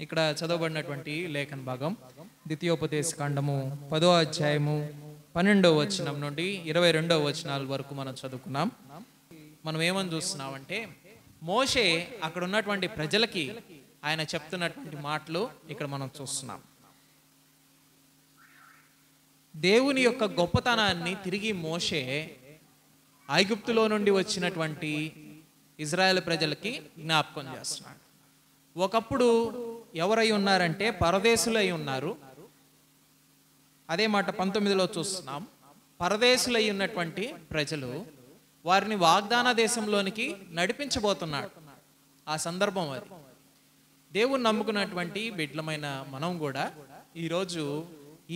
ఇక్కడ చదవబడినటువంటి లేఖన భాగం ద్వితీయోపదేశ కాండము 10వ అధ్యాయము 12వ వచనం నుండి 22వ వచనాల వరకు మనం చదువుకున్నాం. మనం ఏమని చూస్తున్నామంటే మోషే అక్కడ ఉన్నటువంటి ప్రజలకి ఆయన చెప్తున్నటువంటి మాటలు ఇక్కడ మనం చూస్తున్నాం. దేవుని యొక్క గొప్పతనాన్ని తిరిగి మోషే ఐగుప్తులో నుండి వచ్చినటువంటి ఇజ్రాయెల్ ప్రజలకి జ్ఞాపకం చేస్తున్నాడు. ఒకప్పుడు ఎవరై ఉన్నారంటే పరదేశులై ఉన్నారు. అదే మాట 19లో చూస్తున్నాం. పరదేశులై ఉన్నటువంటి ప్రజలు వారిని వాగ్దాన దేశంలోనికి నడిపించబోతున్నాడు. ఆ సందర్భం అది. దేవుని నమ్ముకున్నటువంటి బిడ్డలమైన మనం కూడా ఈరోజు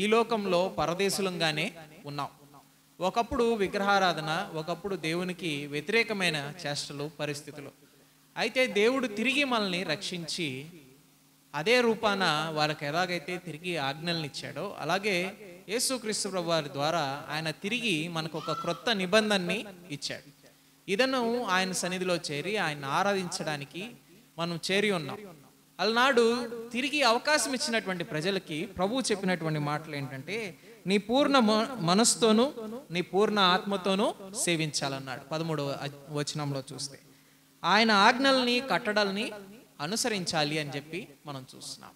ఈ లోకంలో పరదేశులంగానే ఉన్నాం. ఒకప్పుడు విగ్రహారాధన, ఒకప్పుడు దేవునికి వ్యతిరేకమైన చేష్టలు, పరిస్థితులు. అయితే దేవుడు తిరిగి మనల్ని రక్షించి అదే రూపాన వాళ్ళకి ఎలాగైతే తిరిగి ఆజ్ఞల్ని ఇచ్చాడో అలాగే యేసుక్రీస్తు ప్రభువు వారి ద్వారా ఆయన తిరిగి మనకు ఒక క్రొత్త నిబంధనని ఇచ్చాడు. ఇదను ఆయన సన్నిధిలో చేరి ఆయన ఆరాధించడానికి మనం చేరి ఉన్నాం. అలనాడు తిరిగి అవకాశం ఇచ్చినటువంటి ప్రజలకి ప్రభువు చెప్పినటువంటి మాటలు ఏంటంటే నీ పూర్ణ మనస్సుతోనూ నీ పూర్ణ ఆత్మతోనూ సేవించాలన్నాడు. 13వ వచనంలో చూస్తే ఆయన ఆజ్ఞల్ని కట్టడల్ని అనుసరించాలి అని చెప్పి మనం చూస్తున్నాం.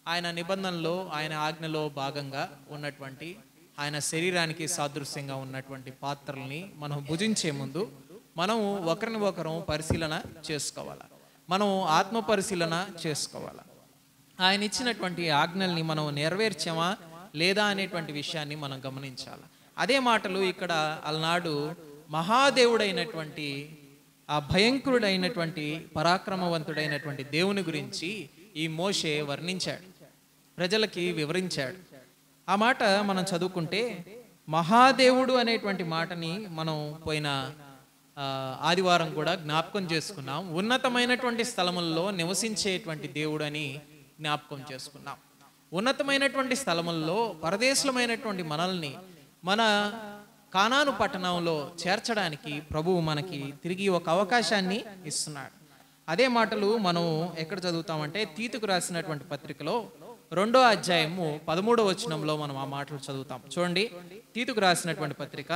ఆయన నిబంధనలో ఆయన ఆజ్ఞలో భాగంగా ఉన్నటువంటి ఆయన శరీరానికి సాదృశ్యంగా ఉన్నటువంటి పాత్రల్ని మనం భుజించే ముందు మనం ఒకరిని ఒకరు పరిశీలన చేసుకోవాలి. మనం ఆత్మ పరిశీలన చేసుకోవాలి. ఆయన ఇచ్చినటువంటి ఆజ్ఞల్ని మనం నెరవేర్చామా లేదా అనేటువంటి విషయాన్ని మనం గమనించాలి. అదే మాటలు ఇక్కడ అలనాడు మహాదేవుడైనటువంటి ఆ భయంకరుడైనటువంటి పరాక్రమవంతుడైనటువంటి దేవుని గురించి ఈ మోషే వర్ణించాడు, ప్రజలకి వివరించాడు. ఆ మాట మనం చదువుకుంటే మహాదేవుడు అనేటువంటి మాటని మనం పోయిన ఆదివారం కూడా జ్ఞాపకం చేసుకున్నాం. ఉన్నతమైనటువంటి స్థలముల్లో నివసించేటువంటి దేవుడు అని జ్ఞాపకం చేసుకున్నాం. ఉన్నతమైనటువంటి స్థలముల్లో పరదేశులమైనటువంటి మనల్ని మన కానాను పట్టణంలో చేర్చడానికి ప్రభువు మనకి తిరిగి ఒక అవకాశాన్ని ఇస్తున్నాడు. అదే మాటలు మనం ఎక్కడ చదువుతామంటే తీతుకు రాసినటువంటి పత్రికలో 2వ అధ్యాయము 13వ వచనంలో మనం ఆ మాటలు చదువుతాం. చూడండి, తీతుకు రాసినటువంటి పత్రిక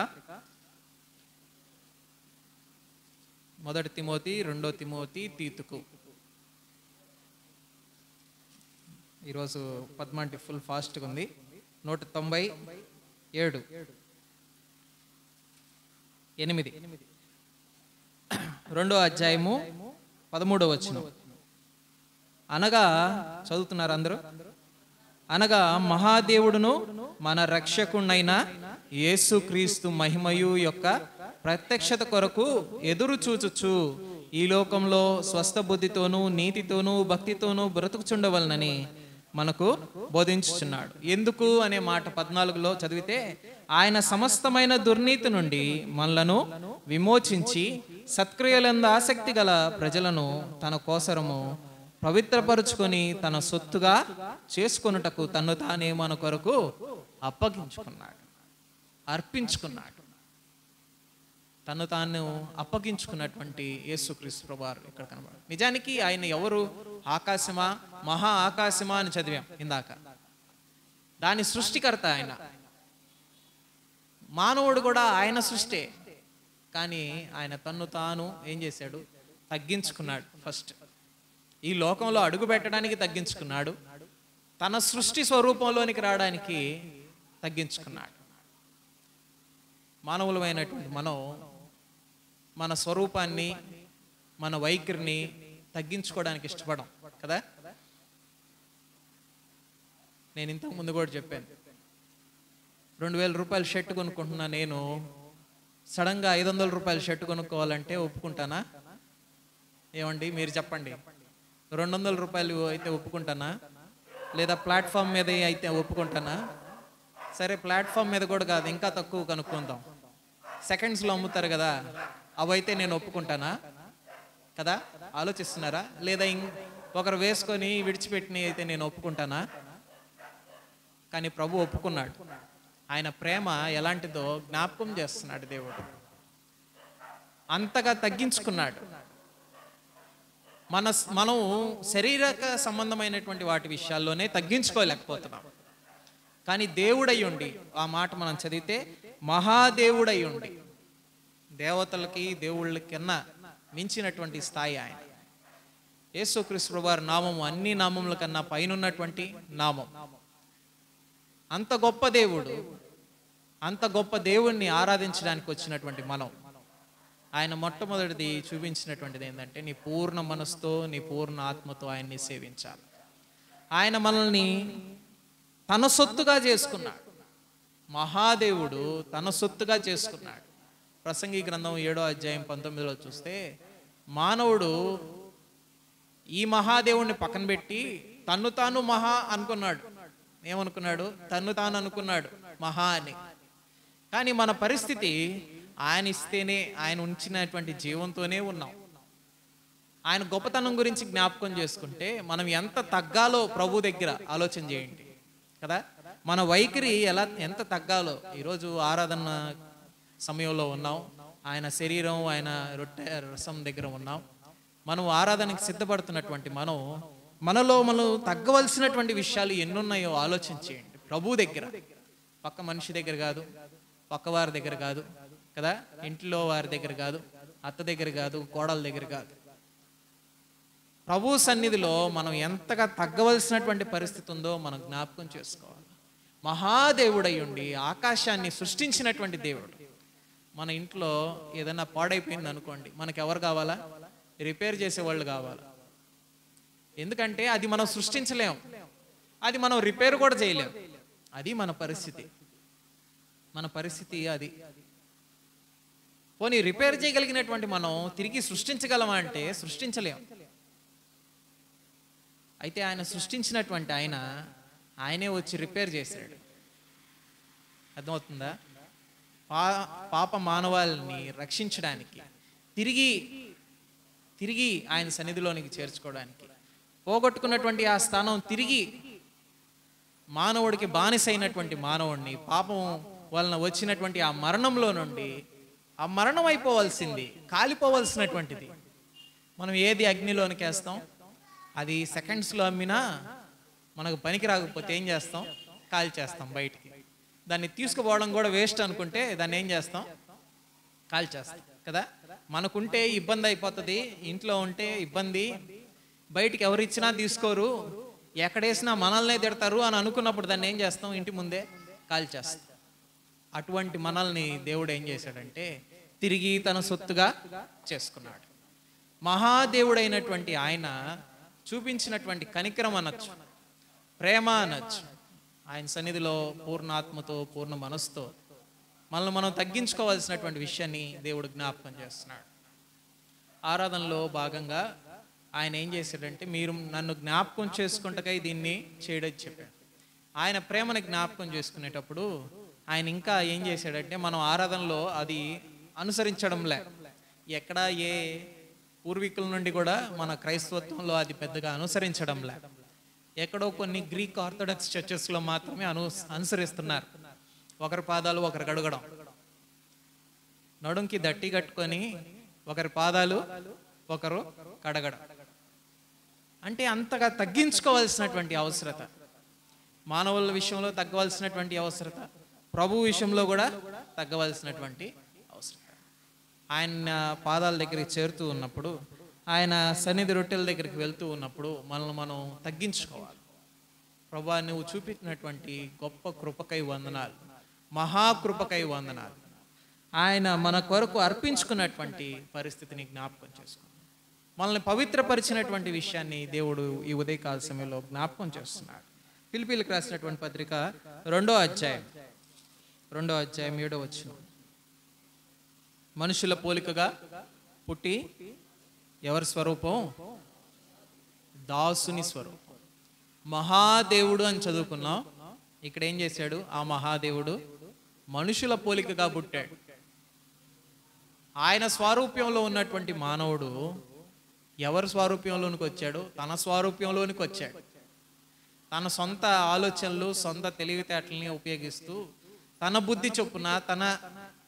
1 తిమోతి, 2 తిమోతి, తీతుకు. ఈరోజు పద్మాంటి ఫుల్ ఫాస్ట్గా ఉంది. 197 8 2వ అధ్యాయము 13వ వచనం. అనగా చదువుతున్నారు అందరూ? అనగా మహాదేవుడును మన రక్షకునైన యేసుక్రీస్తు మహిమయు యొక్క ప్రత్యక్షత కొరకు ఎదురు చూచుచు ఈ లోకంలో స్వస్థ బుద్ధితోనూ నీతితోనూ భక్తితోనూ బ్రతుకుచుండవలనని మనకు బోధించుచున్నాడు. ఎందుకు అనే మాట 14లో చదివితే ఆయన సమస్తమైన దుర్నీతి నుండి మనలను విమోచించి సత్క్రియలందు ఆసక్తి గల ప్రజలను తన కోసరము పవిత్రపరుచుకొని తన సొత్తుగా చేసుకొనుటకు తను తానే మన కొరకు అప్పగించుకున్నాడు, అర్పించుకున్నాడు. తను తాను అప్పగించుకున్నటువంటి యేసుక్రీస్తు ప్రభువారు ఇక్కడ కనబడు. నిజానికి ఆయన ఎవరు? ఆకాశమా, మహా ఆకాశమా అని చదివాం ఇందాక. దాని సృష్టికర్త ఆయన. మానవుడు కూడా ఆయన సృష్టే. కానీ ఆయన తన్ను తాను ఏం చేశాడు? తగ్గించుకున్నాడు. ఫస్ట్ ఈ లోకంలో అడుగు పెట్టడానికి తగ్గించుకున్నాడు. తన సృష్టి స్వరూపంలోనికి రావడానికి తగ్గించుకున్నాడు. మానవులమైనటువంటి మనం మన స్వరూపాన్ని, మన వైఖరిని తగ్గించుకోవడానికి ఇష్టపడం కదా. నేను ఇంతకు ముందు కూడా చెప్పాను, 2000 రూపాయల షర్ట్ కొనుక్కుంటున్నా. నేను సడన్గా 500 రూపాయల షర్ట్ కొనుక్కోవాలంటే ఒప్పుకుంటానా? ఏమండి మీరు చెప్పండి. 200 రూపాయలు అయితే ఒప్పుకుంటానా? లేదా ప్లాట్ఫామ్ మీద అయితే ఒప్పుకుంటానా? సరే, ప్లాట్ఫామ్ మీద కూడా కాదు, ఇంకా తక్కువ కనుక్కుందాం. సెకండ్స్లో అమ్ముతారు కదా, అవైతే నేను ఒప్పుకుంటానా? కదా, ఆలోచిస్తున్నారా? లేదా ఒకరు వేసుకొని విడిచిపెట్టిన అయితే నేను ఒప్పుకుంటానా? కానీ ప్రభు ఒప్పుకున్నాడు. ఆయన ప్రేమ ఎలాంటిదో జ్ఞాపకం చేస్తున్నాడు దేవుడు. అంతగా తగ్గించుకున్నాడు. మనం శరీరక సంబంధమైనటువంటి వాటి విషయాల్లోనే తగ్గించుకోలేకపోతున్నాం. కానీ దేవుడై ఉండి, ఆ మాట మనం చదివితే మహాదేవుడై ఉండి, దేవతలకి దేవుళ్ళకన్నా మించినటువంటి స్థాయి ఆయన. యేసుక్రీస్తు ప్రభువారి నామము అన్ని నామముల కన్నా పైనున్నటువంటి నామం. అంత గొప్ప దేవుడు, అంత గొప్ప దేవుణ్ణి ఆరాధించడానికి వచ్చినటువంటి మనం, ఆయన మొట్టమొదటిది చూపించినటువంటిది ఏంటంటే నీ పూర్ణ మనసుతో, నీ పూర్ణ ఆత్మతో ఆయన్ని సేవించాలి. ఆయన మనల్ని తన సొత్తుగా చేసుకున్నాడు. మహాదేవుడు తన సొత్తుగా చేసుకున్నాడు. ప్రసంగి గ్రంథం 7వ అధ్యాయం 19లో చూస్తే, మానవుడు ఈ మహాదేవుణ్ణి పక్కన పెట్టి తన్ను తాను మహా అనుకున్నాడు. ఏమనుకున్నాడు? తన్ను తాను అనుకున్నాడు మహా అని. కానీ మన పరిస్థితి, ఆయన ఇస్తేనే, ఆయన ఉంచినటువంటి జీవంతోనే ఉన్నాం. ఆయన గొప్పతనం గురించి జ్ఞాపకం చేసుకుంటే మనం ఎంత తగ్గాలో ప్రభు దగ్గర ఆలోచన చేయండి కదా. మన వైఖరి ఎంత తగ్గాలో. ఈరోజు ఆరాధన సమయంలో ఉన్నాం, ఆయన శరీరం, ఆయన రొట్టె రసం దగ్గర ఉన్నాం. మనం ఆరాధనకి సిద్ధపడుతున్నటువంటి మనలో మనం తగ్గవలసినటువంటి విషయాలు ఎన్నున్నాయో ఆలోచించేయండి. ప్రభు దగ్గర, పక్క మనిషి దగ్గర కాదు, పక్క వారి దగ్గర కాదు కదా, ఇంట్లో వారి దగ్గర కాదు, అత్త దగ్గర కాదు, కోడల దగ్గర కాదు. ప్రభు సన్నిధిలో మనం ఎంతగా తగ్గవలసినటువంటి పరిస్థితి ఉందో మనం జ్ఞాపకం చేసుకోవాలి. మహాదేవుడై ఉండి ఆకాశాన్ని సృష్టించినటువంటి దేవుడు. మన ఇంట్లో ఏదైనా పాడైపోయింది అనుకోండి, మనకు ఎవరు కావాలా? రిపేర్ చేసేవాళ్ళు కావాలి. ఎందుకంటే అది మనం సృష్టించలేం, అది మనం రిపేర్ కూడా చేయలేం. అది మన పరిస్థితి. మన పరిస్థితి అది. పోనీ రిపేర్ చేయగలిగినటువంటి మనం తిరిగి సృష్టించగలమా అంటే సృష్టించలేం. అయితే ఆయన సృష్టించినటువంటి ఆయనే వచ్చి రిపేర్ చేశాడు. అర్థమవుతుందా? పాప మానవాళిని రక్షించడానికి, తిరిగి ఆయన సన్నిధిలోనికి చేర్చుకోవడానికి, పోగొట్టుకున్నటువంటి ఆ స్థానం తిరిగి మానవుడికి బానిసైనటువంటి మానవుడిని, పాపం వలన వచ్చినటువంటి ఆ మరణంలో నుండి, ఆ మరణం అయిపోవలసింది, కాలిపోవలసినటువంటిది, మనం ఏది అగ్నిలోనికి వేస్తాం, అది సెకండ్స్లో అమ్మినా మనకు పనికి రాకపోతే ఏం చేస్తాం? కాల్ చేస్తాం బయటికి. దాన్ని తీసుకుపోవడం కూడా వేస్ట్ అనుకుంటే దాన్ని ఏం చేస్తాం? కాల్ చేస్తాం కదా. మనకుంటే ఇబ్బంది అయిపోతుంది, ఇంట్లో ఉంటే ఇబ్బంది, బయటికి ఎవరిచ్చినా తీసుకోరు, ఎక్కడేసినా మనల్నే తిడతారు అని అనుకున్నప్పుడు దాన్ని ఏం చేస్తాం? ఇంటి ముందే కాల్ చేస్తాం. అటువంటి మనల్ని దేవుడు ఏం చేశాడంటే తిరిగి తన సొత్తుగా చేసుకున్నాడు. మహాదేవుడైనటువంటి ఆయన చూపించినటువంటి కనికరం అనొచ్చు, ప్రేమ అనొచ్చు. ఆయన సన్నిధిలో పూర్ణాత్మతో, పూర్ణ మనసుతో మనల్ని మనం తగ్గించుకోవాల్సినటువంటి విషయాన్ని దేవుడు జ్ఞాపకం చేస్తున్నాడు. ఆరాధనలో భాగంగా ఆయన ఏం చేశాడంటే, మీరు నన్ను జ్ఞాపకం చేసుకుంటకై దీన్ని చేయడం చెప్పాడు. ఆయన ప్రేమను జ్ఞాపకం చేసుకునేటప్పుడు ఆయన ఇంకా ఏం చేశాడంటే, మనం ఆరాధనలో అది అనుసరించడంలే. ఎక్కడ ఏ పూర్వీకుల నుండి కూడా మన క్రైస్తవత్వంలో అది పెద్దగా అనుసరించడంలే. ఎక్కడో కొన్ని గ్రీక్ ఆర్థోడాక్స్ చర్చెస్లో మాత్రమే అనుసరిస్తున్నారు. ఒకరి పాదాలు ఒకరు కడగడం, నడుంకి దట్టి కట్టుకొని ఒకరి పాదాలు ఒకరు కడగడం. అంటే అంతగా తగ్గించుకోవాల్సినటువంటి అవసరత, మానవుల విషయంలో తగ్గవలసినటువంటి అవసరత, ప్రభు విషయంలో కూడా తగ్గవలసినటువంటి అవసరత. ఆయన పాదాల దగ్గరికి చేరుతూ ఉన్నప్పుడు, ఆయన సన్నిధి రొట్టెల దగ్గరికి వెళ్తూ ఉన్నప్పుడు మనల్ని మనం తగ్గించుకోవాలి. ప్రభువా, నువ్వు చూపించినటువంటి గొప్ప కృపకై వందనాలు, మహాకృపకై వందనాలు. ఆయన మన కొరకు అర్పించుకున్నటువంటి పరిస్థితిని జ్ఞాపకం చేసుకోండి. మనల్ని పవిత్రపరిచినటువంటి విషయాన్ని దేవుడు ఈ ఉదయకాల సమయంలో జ్ఞాపకం చేస్తున్నాడు. ఫిలిప్పీలకు రాసినటువంటి పత్రిక 2వ అధ్యాయం 7వ వచనం. మనుషుల పోలికగా పుట్టి ఎవరి స్వరూపం? దాసుని స్వరూపం. మహాదేవుడు అని చదువుకున్నాం. ఇక్కడ ఏం చేశాడు? ఆ మహాదేవుడు మనుషుల పోలికగా పుట్టాడు. ఆయన స్వారూప్యంలో ఉన్నటువంటి మానవుడు ఎవరి స్వారూప్యంలోనికి వచ్చాడు? తన స్వారూప్యంలోనికి వచ్చాడు. తన సొంత ఆలోచనలు, సొంత తెలివితేటల్ని ఉపయోగిస్తూ తన బుద్ధి చొప్పున, తన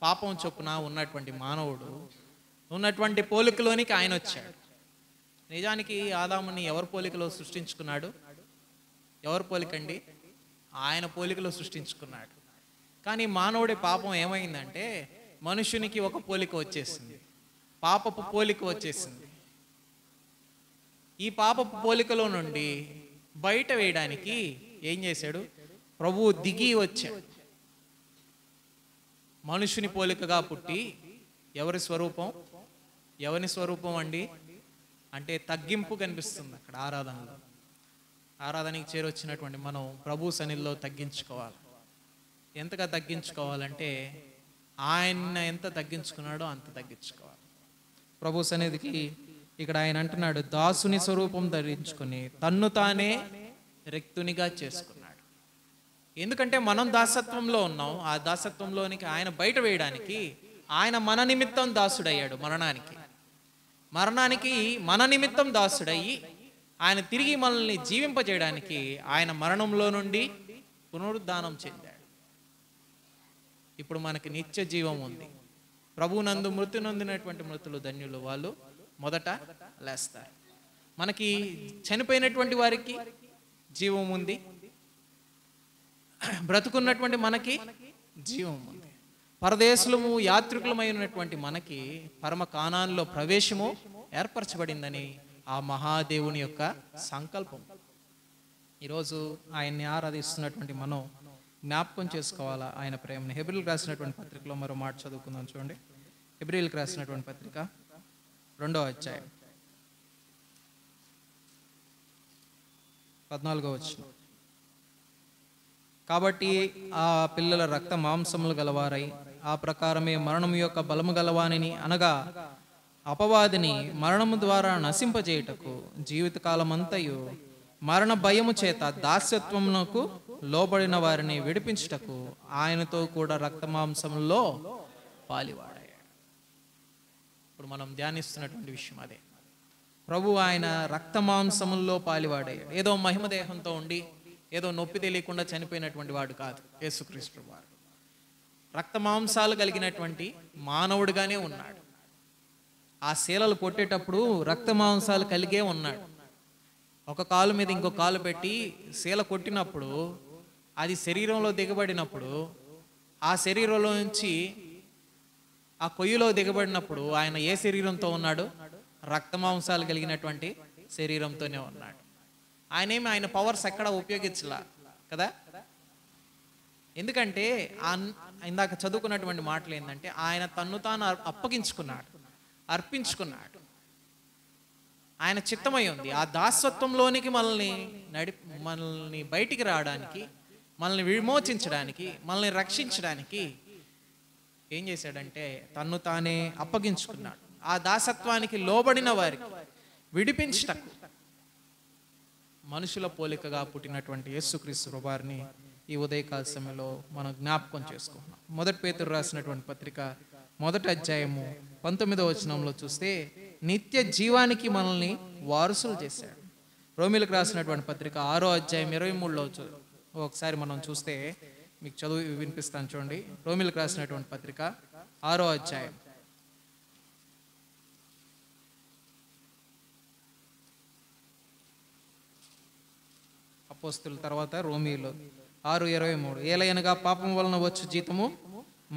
పాపం చొప్పున ఉన్నటువంటి మానవుడు ఉన్నటువంటి పోలికలోనికి ఆయన వచ్చాడు. నిజానికి ఆదాముని ఎవరి పోలికలో సృష్టించుకున్నాడు? ఎవరి పోలికండి? ఆయన పోలికలో సృష్టించుకున్నాడు. కానీ మానవుడి పాపం ఏమైందంటే మనుషునికి ఒక పోలిక వచ్చేసింది, పాపపు పోలిక వచ్చేసింది. ఈ పాపపు పోలికలో నుండి బయట వేయడానికి ఏం చేశాడు? ప్రభువు దిగి వచ్చాడు. మనుషుని పోలికగా పుట్టి ఎవరి స్వరూపం? ఎవరి స్వరూపం అండి అంటే తగ్గింపు కనిపిస్తుంది అక్కడ ఆరాధనలో. ఆరాధనకి చేరొచ్చినటువంటి మనం ప్రభు సన్నిధిలో తగ్గించుకోవాలి. ఎంతగా తగ్గించుకోవాలంటే ఆయన ఎంత తగ్గించుకున్నాడో అంత తగ్గించుకోవాలి. ప్రభు సన్నిధికి ఇక్కడ ఆయన అంటున్నాడు, దాసుని స్వరూపం ధరించుకొని తన్ను తానే రిక్తునిగా చేసుకున్నాడు. ఎందుకంటే మనం దాసత్వంలో ఉన్నాం. ఆ దాసత్వంలోనికి ఆయన బయట వేయడానికి ఆయన మన నిమిత్తం దాసుడయ్యాడు. మరణానికి మన నిమిత్తం దాసుడయ్యి ఆయన తిరిగి మనల్ని జీవింపజేయడానికి ఆయన మరణంలో నుండి పునరుద్ధానం చెందాడు. ఇప్పుడు మనకి నిత్య జీవం ఉంది. ప్రభువునందు మృతి నొందినటువంటి మృతులు ధన్యులు, వాళ్ళు మొదట లేస్తారు. మనకి చనిపోయినటువంటి వారికి జీవం ఉంది, బ్రతుకున్నటువంటి మనకి జీవం ఉంది. పరదేశులము యాత్రికులమైనటువంటి మనకి పరమ కానాన్లో ప్రవేశము ఏర్పరచబడిందని ఆ మహాదేవుని యొక్క సంకల్పం. ఈరోజు ఆయన్ని ఆరాధిస్తున్నటువంటి మనం జ్ఞాపకం చేసుకోవాలా ఆయన ప్రేమని. హెబ్రీయులకు రాసినటువంటి పత్రికలో మరో మాట చదువుకుందాం చూడండి. హెబ్రీయులకు రాసినటువంటి పత్రిక 2వ అధ్యాయం 14వ వచనం. కాబట్టి ఆ పిల్లల రక్త మాంసములు గలవారై ఆ ప్రకారమే మరణము యొక్క బలము గలవానిని అనగా అపవాదిని మరణము ద్వారా నశింపజేయుటకు జీవితకాలమంతయు మరణ భయము చేత దాస్యత్వమునకు లోబడిన వారిని విడిపించుటకు ఆయనతో కూడా రక్త మాంసములో పాలివాడాడు. ఇప్పుడు మనం ధ్యానిస్తున్నటువంటి విషయం అదే. ప్రభు ఆయన రక్త మాంసముల్లో పాలివాడాడు. ఏదో మహిమ దేహంతో ఉండి ఏదో నొప్పి తెలియకుండా చనిపోయినటువంటి వాడు కాదు యేసుక్రీస్తు వారు. రక్త మాంసాలు కలిగినటువంటి మానవుడిగానే ఉన్నాడు. ఆ శీలలు కొట్టేటప్పుడు రక్త మాంసాలు కలిగే ఉన్నాడు. ఒక కాలు మీద ఇంకో కాలు పెట్టి శీల కొట్టినప్పుడు అది శరీరంలో దిగబడినప్పుడు ఆ శరీరంలో నుంచి ఆ కొయ్యలో దిగబడినప్పుడు ఆయన ఏ శరీరంతో ఉన్నాడు? రక్త మాంసాలు కలిగినటువంటి శరీరంతోనే ఉన్నాడు. ఆయన పవర్స్ ఎక్కడ ఉపయోగించలా కదా. ఎందుకంటే ఇందాక చదువుకున్నటువంటి మాటలు ఏంటంటే ఆయన తన్ను తాను అప్పగించుకున్నాడు, అర్పించుకున్నాడు. ఆయన చిత్తమై ఉంది ఆ దాసత్వంలోనికి మనల్ని బయటికి రావడానికి, మనల్ని విమోచించడానికి, మనల్ని రక్షించడానికి ఏం చేశాడంటే తన్ను తానే అప్పగించుకున్నాడు. ఆ దాసత్వానికి లోబడిన వారికి విడిపించటకు మనుషుల పోలికగా పుట్టినటువంటి యేసుక్రీస్తు వారిని ఈ ఉదయకాల సమయంలో మనం జ్ఞాపకం చేసుకుంటున్నాం. 1 పేతురు రాసినటువంటి పత్రిక 1వ అధ్యాయము 19వ వచనంలో చూస్తే నిత్య జీవానికి మనల్ని వారసులు చేశాడు. రోమీలకు రాసినటువంటి పత్రిక 6వ అధ్యాయం 23లో ఒకసారి మనం చూస్తే మీకు చదువు వినిపిస్తాను చూడండి. రోమీలకు రాసినటువంటి పత్రిక 6వ అధ్యాయం 6:23 ఏలయనగా పాపం వలన వచ్చు జీతము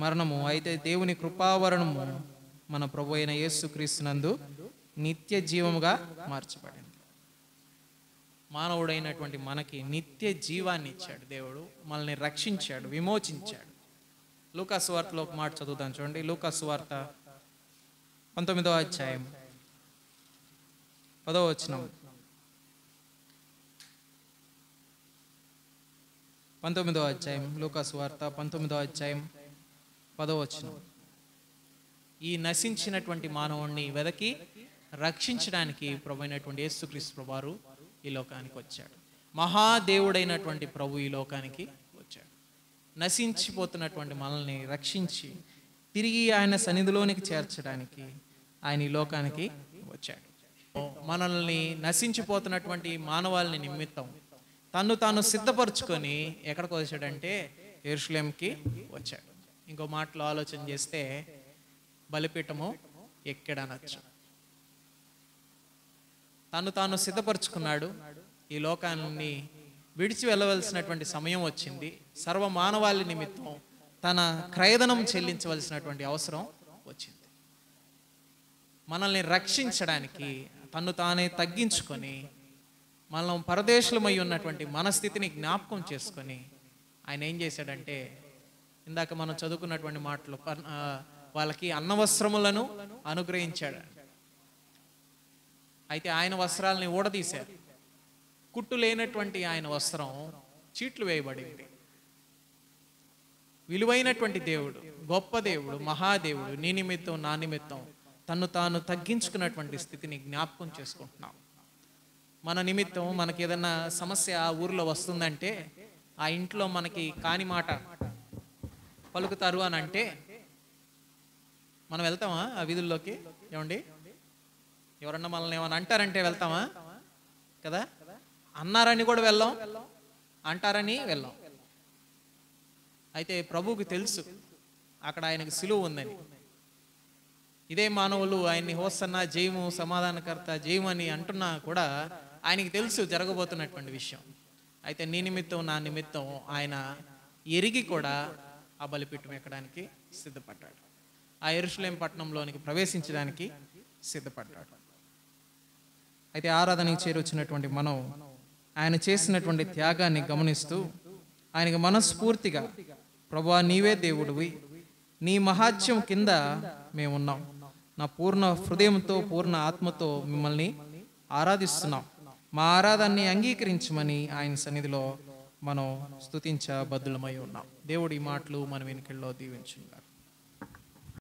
మరణము, అయితే దేవుని కృపావరణము మన ప్రభు అయిన యేసుక్రీస్తునందు నిత్య జీవముగా మార్చబడింది. మానవుడైనటువంటి మనకి నిత్య జీవాన్ని ఇచ్చాడు దేవుడు, మనల్ని రక్షించాడు, విమోచించాడు. లూకా సువార్తలో ఒక మాట చదువుతాను చూడండి. లూకా సువార్త 19వ అధ్యాయం 10వ వచనం. 19వ అధ్యాయం లూకా సువార్త 19వ అధ్యాయం 10వ వచనం. ఈ నశించినటువంటి మానవుణ్ణి వెదకి రక్షించడానికి ప్రభు అయినటువంటి యేసుక్రీస్తు ప్రభువారు ఈ లోకానికి వచ్చాడు. మహాదేవుడైనటువంటి ప్రభు ఈ లోకానికి వచ్చాడు. నశించిపోతున్నటువంటి మనల్ని రక్షించి తిరిగి ఆయన సన్నిధిలోనికి చేర్చడానికి ఆయన ఈ లోకానికి వచ్చాడు. మనల్ని నశించిపోతున్నటువంటి మానవాళిని నిమిత్తం తన్ను తాను సిద్ధపరచుకొని ఎక్కడికి వచ్చాడంటే యెరూషలేంకి వచ్చాడు. ఇంకో మాటలో ఆలోచన చేస్తే బలిపీఠము ఎక్కడనొచ్చు. తను తాను సిద్ధపరచుకున్నాడు. ఈ లోకాన్ని విడిచి వెళ్ళవలసినటువంటి సమయం వచ్చింది. సర్వ మానవాళి నిమిత్తం తన క్రయధనం చెల్లించవలసినటువంటి అవసరం వచ్చింది. మనల్ని రక్షించడానికి తను తానే తగ్గించుకొని, మనం పరదేశులమై ఉన్నటువంటి మన స్థితిని జ్ఞాపకం చేసుకొని ఆయన ఏం చేశాడంటే, ఇందాక మనం చదువుకున్నటువంటి మాటలు, వాళ్ళకి అన్నవస్త్రములను అనుగ్రహించాడు. అయితే ఆయన వస్త్రాలని ఊడదీశారు. కుట్టు లేనటువంటి ఆయన వస్త్రం చీట్లు వేయబడింది. విలువైనటువంటి దేవుడు, గొప్ప దేవుడు, మహాదేవుడు నీ నిమిత్తం నా నిమిత్తం తను తాను తగ్గించుకున్నటువంటి స్థితిని జ్ఞాపకం చేసుకుంటున్నాం. మన నిమిత్తం మనకి ఏదన్నా సమస్య ఆ ఊర్లో వస్తుందంటే, ఆ ఇంట్లో మనకి కాని మాట పలుకుతారు అని అంటే మనం వెళ్తామా ఆ వీధుల్లోకి? ఏమండి, ఎవరన్నా మనల్ని ఏమన్నా అంటారంటే వెళ్తామా? కదా, అన్నారని కూడా వెళ్ళాం, అంటారని వెళ్ళాం. అయితే ప్రభువుకి తెలుసు అక్కడ ఆయనకు సిలువ ఉందని. ఇదే మానవులు ఆయన్ని హోసన్నా, జయము, సమాధానకర్త, జయము అని అంటున్నా కూడా ఆయనకి తెలుసు జరగబోతున్నటువంటి విషయం. అయితే నీ నిమిత్తం నా నిమిత్తం ఆయన ఎరిగి కూడా ఆ బలిపీఠం ఎక్కడానికి సిద్ధపడ్డాడు. ఆ యెరూషలేము పట్టణంలోనికి ప్రవేశించడానికి సిద్ధపడ్డాడు. అయితే ఆరాధనకి చేరొచ్చినటువంటి మనం ఆయన చేసినటువంటి త్యాగాన్ని గమనిస్తూ ఆయనకి మనస్ఫూర్తిగా, ప్రభువా నీవే దేవుడివి, నీ మహాత్యం కింద మేమున్నాం, నా పూర్ణ హృదయంతో పూర్ణ ఆత్మతో మిమ్మల్ని ఆరాధిస్తున్నాం, మా ఆరాధనని అంగీకరించమని ఆయన సన్నిధిలో మనం స్తుతించబద్దులమై ఉన్నాం. దేవుడి మాటలు మన వెనుకల్లో దీవించుగాక.